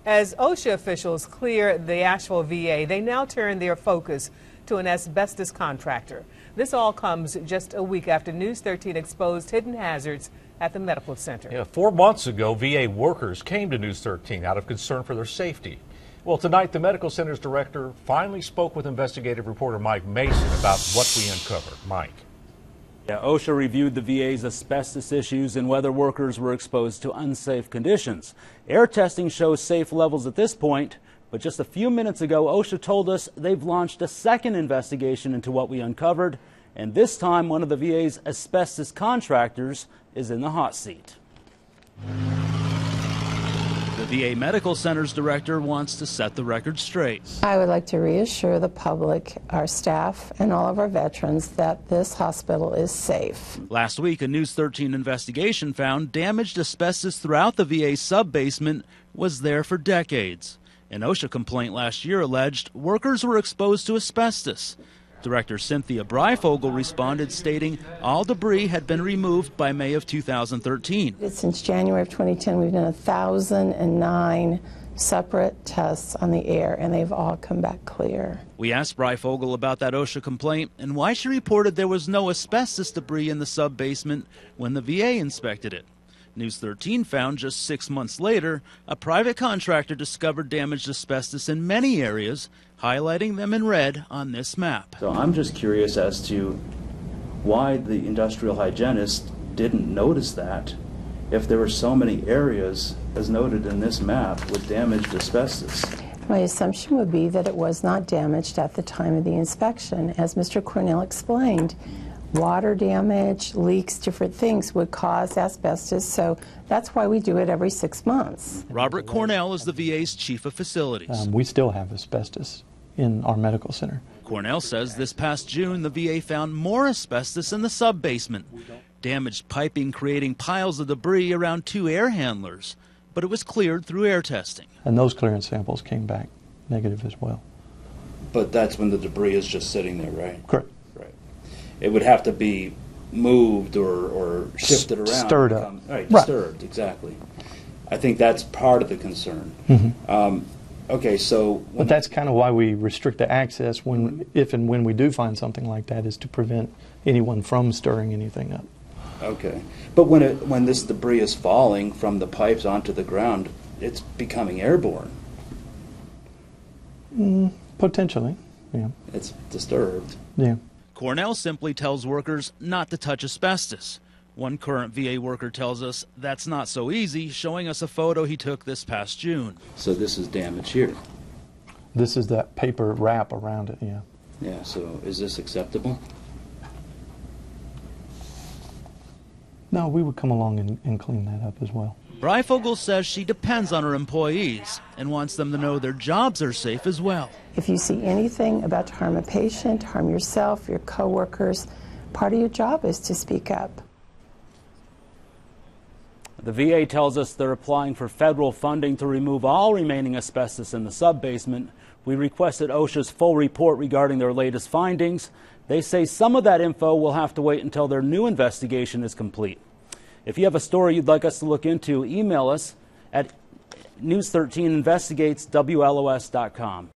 As OSHA officials clear the Asheville VA, they now turn their focus to an asbestos contractor. This all comes just a week after News 13 exposed hidden hazards at the medical center. Yeah, 4 months ago, VA workers came to News 13 out of concern for their safety. Well, tonight, the medical center's director finally spoke with investigative reporter Mike Mason about what we uncovered. Mike. Yeah, OSHA reviewed the VA's asbestos issues and whether workers were exposed to unsafe conditions. Air testing shows safe levels at this point, but just a few minutes ago, OSHA told us they've launched a second investigation into what we uncovered, and this time one of the VA's asbestos contractors is in the hot seat. The VA Medical Center's director wants to set the record straight. I would like to reassure the public, our staff, and all of our veterans that this hospital is safe. Last week, a News 13 investigation found damaged asbestos throughout the VA sub-basement was there for decades. An OSHA complaint last year alleged workers were exposed to asbestos. Director Cynthia Breifogel responded, stating all debris had been removed by May of 2013. Since January of 2010, we've done 1,009 separate tests on the air, and they've all come back clear. We asked Breifogel about that OSHA complaint and why she reported there was no asbestos debris in the sub-basement when the VA inspected it. News 13 found just 6 months later, a private contractor discovered damaged asbestos in many areas, highlighting them in red on this map. So I'm just curious as to why the industrial hygienist didn't notice that if there were so many areas, as noted in this map, with damaged asbestos. My assumption would be that it was not damaged at the time of the inspection. As Mr. Cornell explained, water damage, leaks, different things would cause asbestos, so that's why we do it every 6 months. Robert Cornell is the VA's chief of facilities. We still have asbestos in our medical center. Cornell says this past June, the VA found more asbestos in the sub-basement. Damaged piping creating piles of debris around 2 air handlers, but it was cleared through air testing. And those clearance samples came back negative as well. But that's when the debris is just sitting there, right? Correct. Right. It would have to be moved or shifted around. Stirred up. Right, disturbed, exactly. I think that's part of the concern. Mm-hmm. Okay, so... But that's kind of why we restrict the access if and when we do find something like that, is to prevent anyone from stirring anything up. Okay. But when this debris is falling from the pipes onto the ground, it's becoming airborne. Potentially, yeah. It's disturbed. Yeah. Cornell simply tells workers not to touch asbestos. One current VA worker tells us that's not so easy, showing us a photo he took this past June. So this is damage here. This is that paper wrap around it, yeah. Yeah, so is this acceptable? No, we would come along and clean that up as well. Breifogel says she depends on her employees and wants them to know their jobs are safe as well. If you see anything about to harm a patient, harm yourself, your coworkers, part of your job is to speak up. The VA tells us they're applying for federal funding to remove all remaining asbestos in the sub-basement. We requested OSHA's full report regarding their latest findings. They say some of that info will have to wait until their new investigation is complete. If you have a story you'd like us to look into, email us at news13investigates@WLOS.com.